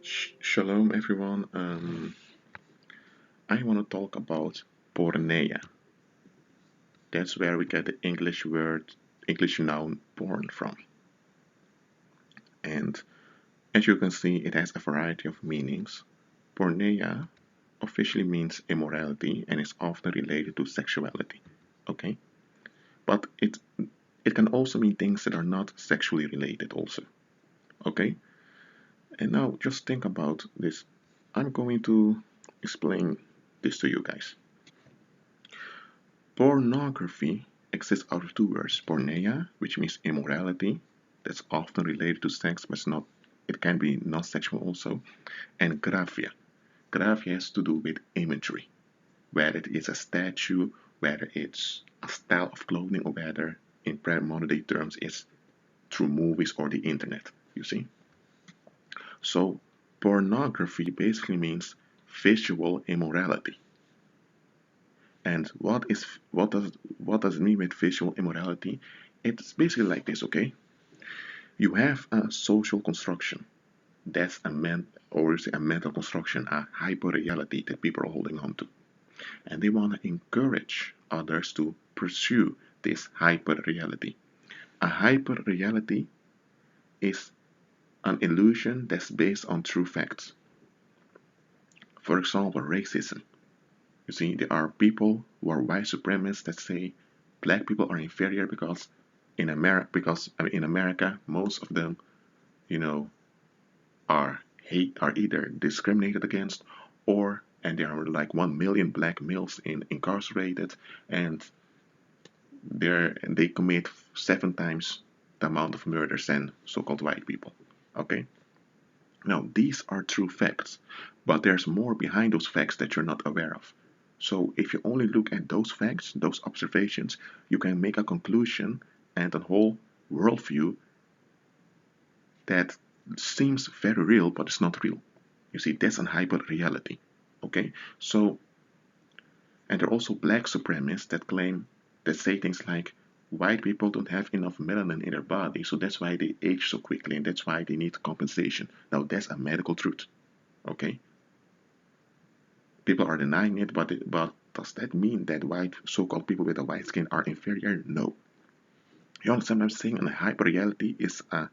Shalom, everyone. I want to talk about porneia. That's where we get the English word, English noun porn from. And as you can see, it has a variety of meanings. Porneia officially means immorality and is often related to sexuality. Okay, but it can also mean things that are not sexually related. Also, okay. And now just think about this. I'm going to explain this to you guys. Pornography exists out of two words: porneia, which means immorality, that's often related to sex, but it can be non-sexual also, and graphia. Graphia has to do with imagery, whether it is a statue, whether it's a style of clothing, or whether, in modern day terms, it's through movies or the internet. You see? So, pornography basically means visual immorality. And what does it mean with visual immorality? It's basically like this, okay? You have a social construction. That's a mental construction, a hyper reality that people are holding on to. And they want to encourage others to pursue this hyper reality. A hyper reality is an illusion that's based on true facts. For example, racism. You see, there are people who are white supremacists that say black people are inferior because in America most of them, you know, are either discriminated against, or and there are like 1 million black males incarcerated, and they commit 7 times the amount of murders than so-called white people. Okay, now these are true facts, but there's more behind those facts that you're not aware of. So if you only look at those facts, those observations, you can make a conclusion and a whole worldview that seems very real, but it's not real. You see, that's an hyper reality. Okay, so and there are also black supremacists that say things like white people don't have enough melanin in their body, so that's why they age so quickly, and that's why they need compensation. Now that's a medical truth. Okay, people are denying it, but does that mean that white so-called people with a white skin are inferior? No. You understand what I'm saying? And hyper reality is a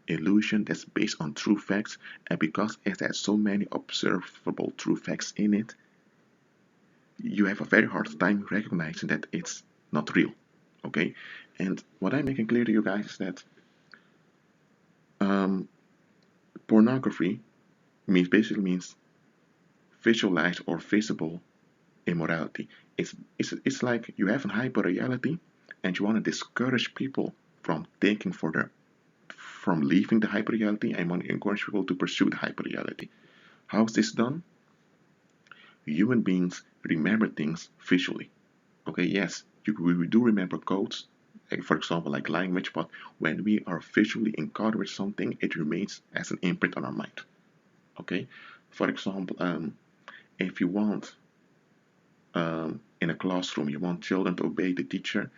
illusion that's based on true facts, and because it has so many observable true facts in it, you have a very hard time recognizing that it's not real. Okay, and what I'm making clear to you guys is that um, pornography basically means visualized or visible immorality. It's like you have a hyper reality and you want to discourage people from taking from leaving the hyper reality, and want to encourage people to pursue the hyper reality. How is this done? Human beings remember things visually. Okay, yes, we do remember codes, like for example, like language, but when we are visually encoded with something, it remains as an imprint on our mind. Okay, for example, if you want in a classroom, you want children to obey the teacher,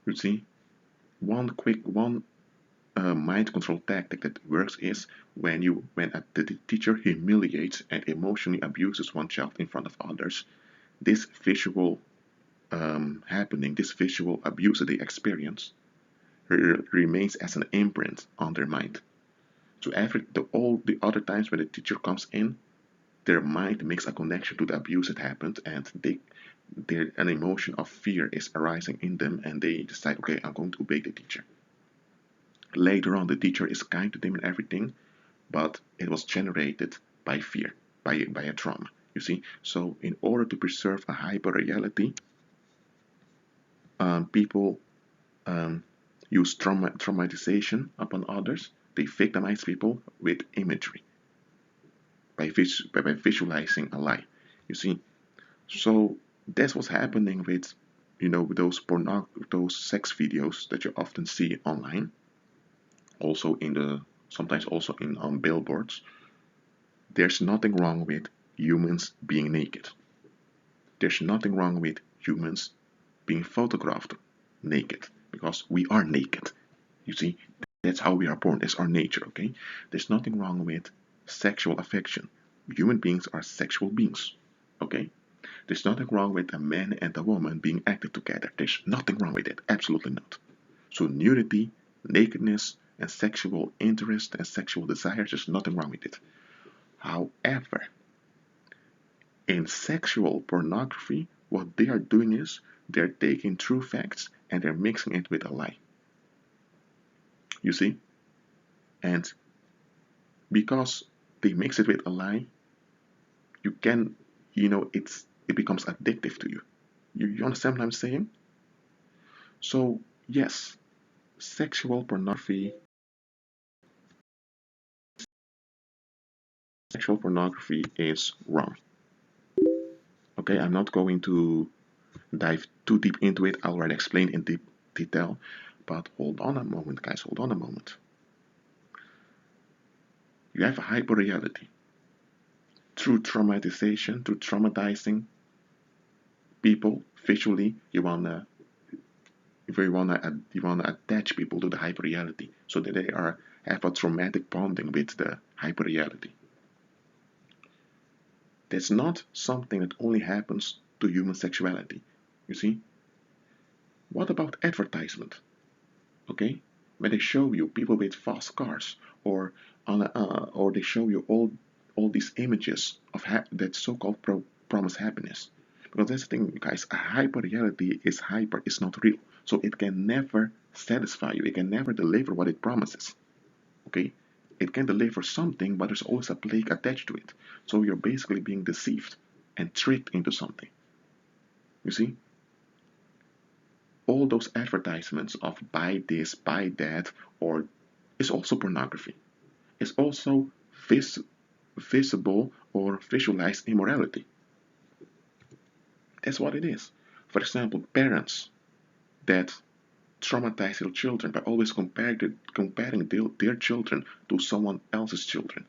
you see, one mind control tactic that works is when the teacher humiliates and emotionally abuses one child in front of others. This visual this visual abuse that they experience remains as an imprint on their mind. So all the other times when the teacher comes in, their mind makes a connection to the abuse that happened, and an emotion of fear is arising in them, and they decide, okay, I'm going to obey the teacher. Later on, the teacher is kind to them and everything, but it was generated by fear, by a trauma. You see, so in order to preserve a hyper reality, people use traumatization upon others. They victimize people with imagery by visualizing a lie. You see, so that's what's happening with those sex videos that you often see online, also sometimes also in on billboards. There's nothing wrong with humans being naked. There's nothing wrong with humans being photographed naked, because we are naked. You see, that's how we are born. That's our nature, okay? There's nothing wrong with sexual affection. Human beings are sexual beings. Okay? There's nothing wrong with a man and a woman being active together. There's nothing wrong with it. Absolutely not. So nudity, nakedness, and sexual interest and sexual desires, there's nothing wrong with it. However, in sexual pornography, what they are doing is they're taking true facts and they're mixing it with a lie. You see? And because they mix it with a lie, you can, it becomes addictive to you. You understand what I'm saying? So, yes, sexual pornography, sexual pornography is wrong. Okay, I'm not going to dive too deep into it. I'll already explain in deep detail. But hold on a moment, guys, hold on a moment. You have a hyperreality. Through traumatization, through traumatizing people visually, you wanna attach people to the hyperreality so that they have a traumatic bonding with the hyperreality. That's not something that only happens to human sexuality. You see? What about advertisement? Okay, when they show you people with fast cars, or or they show you all these images of that so-called promised happiness. Because that's the thing, guys. A hyper reality is hyper, it's not real, so it can never satisfy you. It can never deliver what it promises. Okay, it can deliver something, but there's always a plague attached to it. So you're basically being deceived and tricked into something. You see? All those advertisements of buy this, buy that, or is also pornography. It's also visible or visualized immorality. That's what it is. For example, parents that traumatize their children by always comparing their children to someone else's children.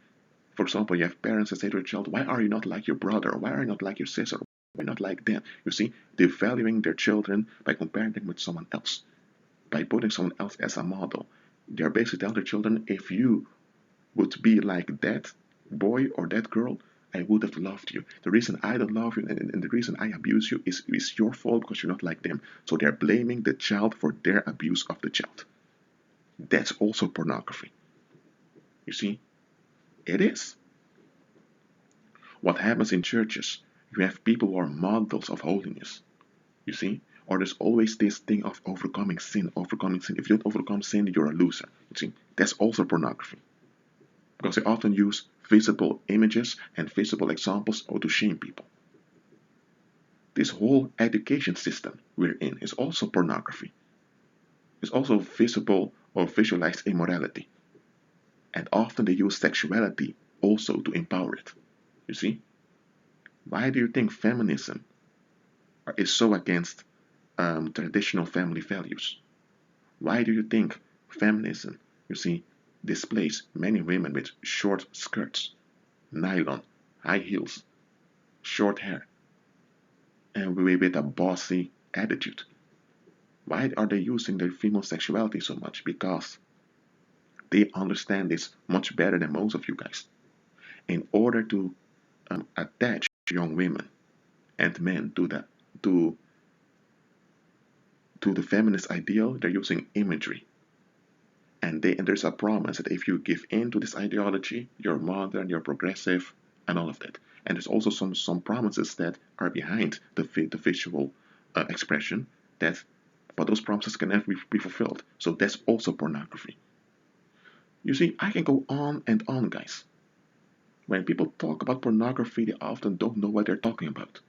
For example, you have parents that say to their child, why are you not like your brother? Or why are you not like your sister? Why not like them? You see, devaluing their children by comparing them with someone else, by putting someone else as a model. They're basically telling their children, if you would be like that boy or that girl, I would have loved you. The reason I don't love you and the reason I abuse you is your fault because you're not like them. So they're blaming the child for their abuse of the child. That's also pornography. You see, it is. What happens in churches, you have people who are models of holiness. You see? Or there's always this thing of overcoming sin, overcoming sin. If you don't overcome sin, you're a loser. You see? That's also pornography. Because they often use visible images and visible examples to shame people. This whole education system we're in is also pornography. It's also visible or visualized immorality. And often they use sexuality also to empower it. You see? Why do you think feminism is so against traditional family values? Why do you think feminism, you see, displays many women with short skirts, nylon, high heels, short hair, and with a bossy attitude? Why are they using their female sexuality so much? Because they understand this much better than most of you guys. In order to attach young women and men to to the feminist ideal, they're using imagery. And there's a promise that if you give in to this ideology, you're modern, you're progressive, and all of that. And there's also some promises that are behind the visual expression that, but those promises can never be fulfilled. So that's also pornography. You see, I can go on and on, guys. When people talk about pornography, they often don't know what they're talking about.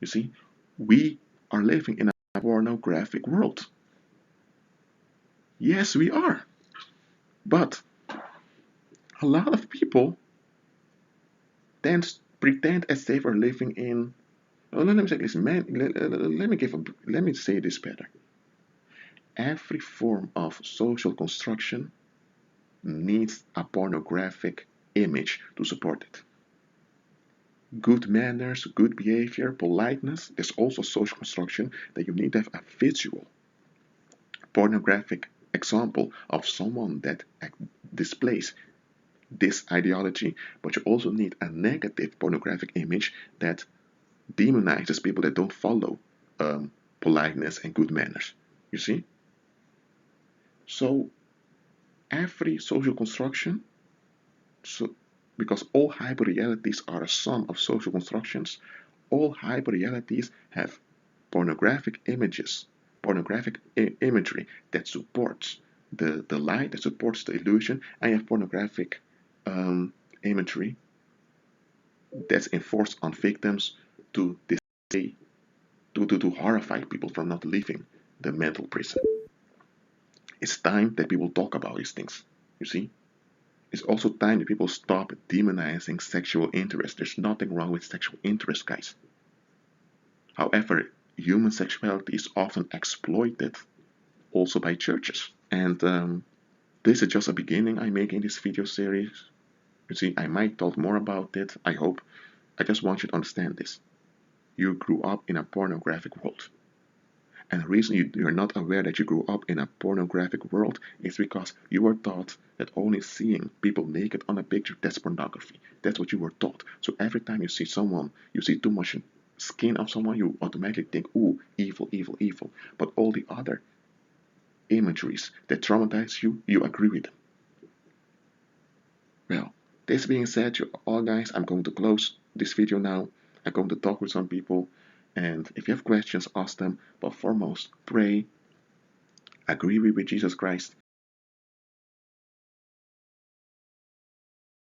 You see, we are living in a pornographic world. Yes, we are. But a lot of people then pretend as if we're living in. Oh, let me say this, man. Let me say this better. Every form of social construction needs a pornographic image to support it. Good manners, good behavior, politeness. There's also social construction that you need to have a visual, pornographic example of someone that displays this ideology, but you also need a negative pornographic image that demonizes people that don't follow politeness and good manners. You see? So every social construction, so because all hyperrealities are a sum of social constructions, all hyperrealities have pornographic images, pornographic imagery that supports the lie, that supports the illusion, and you have pornographic imagery that's enforced on victims to display, to horrify people from not leaving the mental prison. It's time that people talk about these things, you see? It's also time that people stop demonizing sexual interest. There's nothing wrong with sexual interest, guys. However, human sexuality is often exploited also by churches. And this is just a beginning I make in this video series. You see, I might talk more about it, I hope. I just want you to understand this. You grew up in a pornographic world. And the reason you're not aware that you grew up in a pornographic world is because you were taught that only seeing people naked on a picture, that's pornography. That's what you were taught. So every time you see someone, you see too much skin of someone, you automatically think, ooh, evil, evil, evil. But all the other imageries that traumatize you, you agree with them. Well, this being said, you all guys, I'm going to close this video now. I'm going to talk with some people. And if you have questions, ask them. But foremost, pray, agree with Jesus Christ,